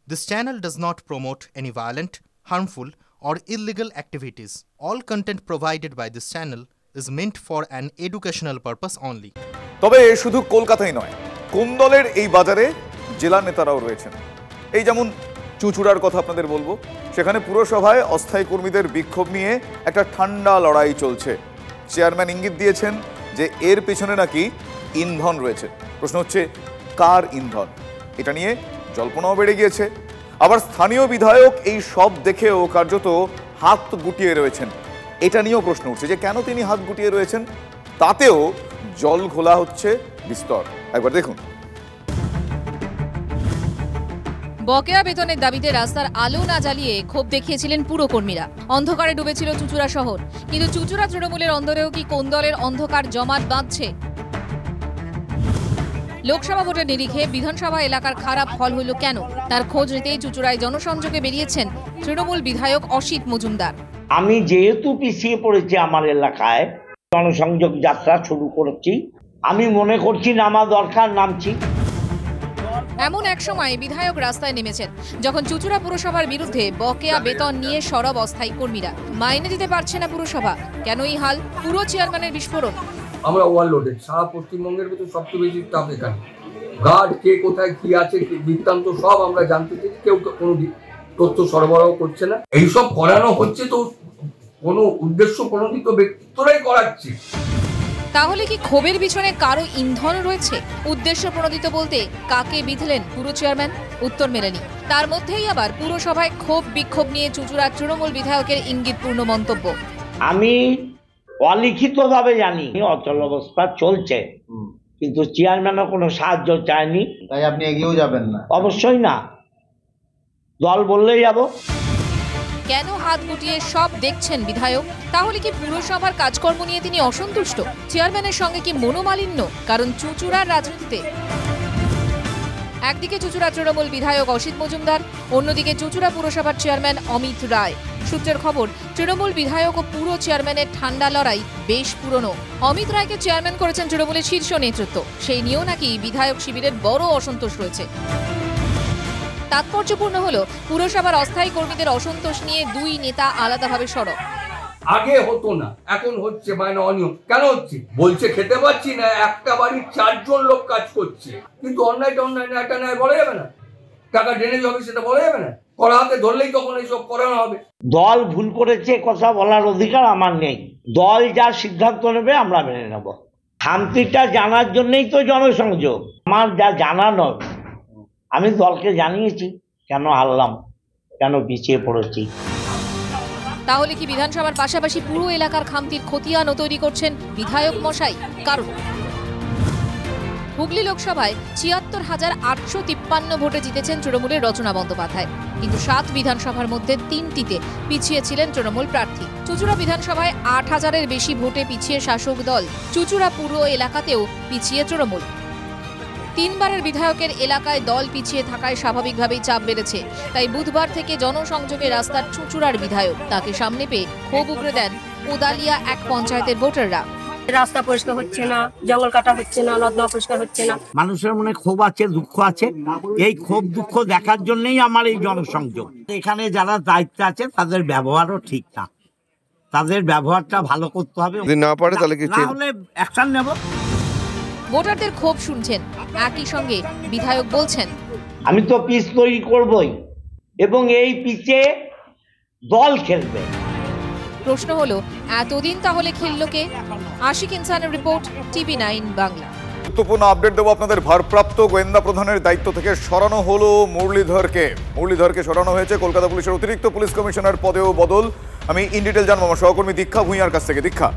This channel does not promote any violent, harmful, or illegal activities. All content provided by this channel is meant for an educational purpose only. তবে শুধু কলকাতায় নয়, কোন্দলের এই বাজারে জেলা নেতারাও রয়েছেন। এই যেমন চুঁচুড়ার কথা আপনাদের বলবো, সেখানে পুরসভায় অস্থায়ী কর্মীদের বিক্ষোভ নিয়ে একটা ঠান্ডা লড়াই চলছে। চেয়ারম্যান ইঙ্গিত দিয়েছেন যে এর পেছনে নাকি ইন্ধন রয়েছে। প্রশ্ন হচ্ছে কার ইন্ধন? এটা নিয়ে জল্পনাও বেড়ে গিয়েছে। আবার স্থানীয় বিধায়ক এই সব দেখেও কার্যত হাত গুটিয়ে রয়েছেন। এটা নিয়েও প্রশ্ন উঠছে যে কেন তিনি হাত গুটিয়ে রয়েছেন। তাতেও জল ঘোলা হচ্ছে বিস্তর। একবার দেখুন। বকেয়া বেতনের দাবিতে রাস্তার আলো না জ্বালিয়ে ক্ষোভ দেখিয়েছিলেন পুরকর্মীরা। অন্ধকারে ডুবেছিল চুঁচুড়া শহর, কিন্তু চুঁচুড়া তৃণমূলের অন্দরেও কি কোন্দলের অন্ধকার জমাট বাঁধছে? লোকসভা ভোটের নিরিখে বিধানসভা এলাকার খারাপ ফল হলো কেন, তার খোঁজ নিতেই চুঁচুড়ায় জনসংযোগে বেরিয়েছেন তৃণমূল বিধায়ক অসিত মজুমদার। আমি যেহেতু পিছিয়ে পড়েছি আমার এলাকায়, জনসংযোগ যাত্রা শুরু করেছি। আমি মনে করছি নামা দরকার, নামছি। এমন এক সময় বিধায়ক রাস্তায় নেমেছেন যখন চুঁচুড়া পুরসভার বিরুদ্ধে বকেয়া বেতন নিয়ে সরব অস্থায়ী কর্মীরা। মাইনে দিতে পারছে না পুরসভা, কেনই হাল? পুরো চেয়ারম্যানের বিস্ফোরণ। আমরা ওভারলোডেড, সারা পশ্চিমবঙ্গের ভিতরে সবচেয়ে বেশি স্টাফ এখানে। গার্ড কে কোথায় কি আছে বৃত্তান্ত সব আমরা জানতে চাই, কেউ কোনো তথ্য সরবরাহ করছে না। এইসব করানো হচ্ছে তো কোনো উদ্দেশ্য প্রণোদিত ব্যক্তিত্বরাই করাচ্ছে। তাহলে কি ক্ষোভের পিছনে কারো ইন্ধন রয়েছে? উদ্দেশ্য প্রণোদিত বলতে কাকে বিধলেন পুরো চেয়ারম্যান? উত্তর মেলেনি। তার মধ্যেই আবার পুরসভায় ক্ষোভ বিক্ষোভ নিয়ে চুঁচুড়া তৃণমূল বিধায়কের ইঙ্গিতপূর্ণ মন্তব্য। আমি অলিখিতভাবে জানি অচল অবস্থা চলছে, কিন্তু চেয়ারম্যানও কোনো সাহায্য চায়নি। তাই আপনি এগিয়েও যাবেন না? অবশ্যই না, দল বললেই যাব। কেন হাত গুটিয়ে সব দেখছেন বিধায়ক? তাহলে কি পুরসভার কাজকর্ম নিয়ে তিনি অসন্তুষ্ট? চেয়ারম্যানের সঙ্গে কি মনোমালিন্য? কারণ চুঁচুড়ার রাজনীতিতে একদিকে চুঁচুড়া তৃণমূল বিধায়ক অসিত মজুমদার, অন্যদিকে চুঁচুড়া পুরসভার চেয়ারম্যান অমিত রায়। সূত্রের খবর, তৃণমূল বিধায়ক ও পুরো চেয়ারম্যানের ঠান্ডা লড়াই বেশ পুরনো। অমিত রায়কে চেয়ারম্যান করেছেন তৃণমূলের শীর্ষ নেতৃত্ব, সেই নিয়েও নাকি বিধায়ক শিবিরের বড় অসন্তোষ রয়েছে। তাৎপর্যপূর্ণ হলো পুরসভার অস্থায়ী কর্মীদের অসন্তোষ নিয়ে দুই নেতা আলাদাভাবে সরব। আগে হতো না, এখন হচ্ছে, মানে অনিয়ম কেন হচ্ছে? বলছে খেতে পাচ্ছি না, একটা বাড়ির 4 জন লোক কাজ করছে, কিন্তু অন্যায়টা অন্যায় না, এটা নয় বলা যাবে না। টাকা ড্রেনেজ হবে সেটা বলা যাবে না, করা হাতে ধরলেই তখন এইসব করানো হবে। দল ভুল করেছে কথা বলার অধিকার আমার নেই। দল যা সিদ্ধান্ত নেবে আমরা মেনে নেব। শান্তিটা জানার জন্যই তো জনসংযোগ। আমার যা জানানোর আমি দলকে জানিয়েছি, কেন হারলাম, কেন পিছিয়ে পড়েছি। তাহলে কি বিধানসভার পাশাপাশি পুরো এলাকার খামতির খতিয়ানও তৈরি করছেন বিধায়ক মশাই? কারণ হুগলি লোকসভায় ৭৬,৮৫৩ ভোটে জিতেছেন তৃণমূলের রচনা বন্দ্যোপাধ্যায়, কিন্তু ৭ বিধানসভার মধ্যে 3টিতে পিছিয়ে ছিলেন তৃণমূল প্রার্থী। চুঁচুড়া বিধানসভায় ৮,০০০-এর বেশি ভোটে পিছিয়ে শাসক দল। চুঁচুড়া পুরো এলাকাতেও পিছিয়ে তৃণমূল। 3বারের বিধায়কের এলাকায় দল পিছিয়ে থাকায় স্বাভাবিকভাবেই চাপ বেড়েছে। তাই বুধবার থেকে জনসংযোগে রাস্তার চুঁচুড়ার বিধায়ক, তাকে সামনে পেয়ে ক্ষোভ উগরে দেন উদালিয়া এক পঞ্চায়েতের ভোটাররা। রাস্তা পরিষ্কার হচ্ছে না, জঙ্গল কাটা হচ্ছে না, নর্দমা পরিষ্কার হচ্ছে না। মানুষের মনে ক্ষোভ আছে, দুঃখ আছে। এই ক্ষোভ দুঃখ দেখার জন্যই আমার এই জনসংযোগ। এখানে যারা দায়িত্বে আছে তাদের ব্যবহারও ঠিক না, তাদের ব্যবহারটা ভালো করতে হবে। যদি না পারে তাহলে কি হলে অ্যাকশন নেব। ভোটারদের ক্ষোভ শুনছেন, একই সঙ্গে বিধায়ক বলছেন, আমি তো পিচ তৈরি করবই এবং এই পিচে দল খেলবে। প্রশ্ন হলো, এতদিন তাহলে খেলল কে? আশিক ইনসানের রিপোর্ট, TV9 বাংলা। গুরুত্বপূর্ণ আপডেট দেবো আপনাদের। ভারপ্রাপ্ত গোয়েন্দা প্রধানের দায়িত্ব থেকে সরানো হলো মুরলীধরকে সরানো হয়েছে। কলকাতা পুলিশের অতিরিক্ত পুলিশ কমিশনার পদেও বদল। আমি ইন ডিটেল জানবো আমার সহকর্মী দীক্ষা ভূঁইয়ার কাছ থেকে। দীক্ষা,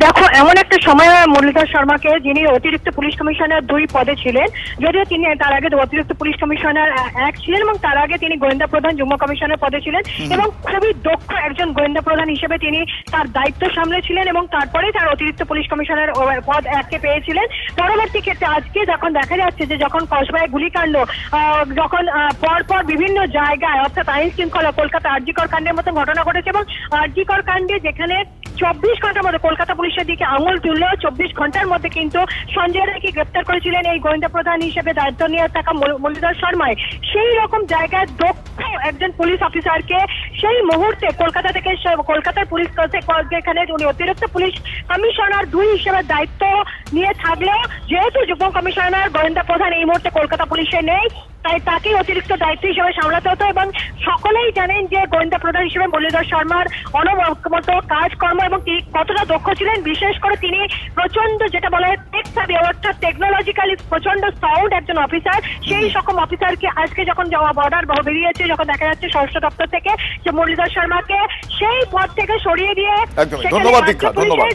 দেখো, এমন একটা সময় মুরলীধর শর্মাকে, যিনি অতিরিক্ত পুলিশ কমিশনার 2 পদে ছিলেন, যদিও তিনি তার আগে অতিরিক্ত পুলিশ কমিশনার 1 ছিলেন এবং তার আগে তিনি গোয়েন্দা প্রধান যুগ্ম কমিশনার পদে ছিলেন এবং খুবই দক্ষ একজন গোয়েন্দা প্রধান হিসেবে তিনি তার দায়িত্ব সামলেছিলেন এবং তারপরেই তার অতিরিক্ত পুলিশ কমিশনার পদ 1কে পেয়েছিলেন। পরবর্তী ক্ষেত্রে আজকে যখন দেখা যাচ্ছে যে যখন কসবায় গুলিকাণ্ড, যখন পরপর বিভিন্ন জায়গায় অর্থাৎ আইন শৃঙ্খলা, কলকাতা আরজিকর কাণ্ডের মতো ঘটনা ঘটেছে এবং আরজিকর কাণ্ডে যেখানে 24 ঘন্টার মধ্যে কলকাতা পুলিশের দিকে আঙুল তুললেও 24 ঘন্টার মধ্যে কিন্তু সঞ্জয় রায়কে গ্রেপ্তার করেছিলেন এই গোয়েন্দা প্রধান হিসেবে দায়িত্ব নিয়ে থাকা মুরলীধর শর্মায়। সেই রকম জায়গায় দক্ষ একজন পুলিশ অফিসারকে সেই মুহূর্তে কলকাতা থেকে কলকাতার পুলিশ যেখানে উনি অতিরিক্ত পুলিশ কমিশনার 2 হিসেবে দায়িত্ব নিয়ে থাকলেও যেহেতু যুগ্ম কমিশনার গোয়েন্দা প্রধান এই মুহূর্তে কলকাতা পুলিশে নেই, তাই তাকে অতিরিক্ত দায়িত্ব হিসেবে সামলাতে হতো। এবং সকলেই জানেন যে গোয়েন্দা প্রধান হিসেবে মুরলীধর শর্মার অনবরত কাজকর্ম এবং তিনি কতটা দক্ষ ছিলেন। বিশেষ করে তিনি প্রচন্ড যেটা বলা হয় অর্থাৎ টেকনোলজিক্যালি প্রচন্ড সাউন্ড একজন অফিসার। সেই রকম অফিসারকে আজকে যখন অর্ডার বেরিয়েছে, যখন দেখা যাচ্ছে স্বরাষ্ট্র দপ্তর থেকে যে মুরলীধর শর্মাকে সেই পদ থেকে সরিয়ে দিয়ে ধন্যবাদ দীক্ষা, ধন্যবাদ।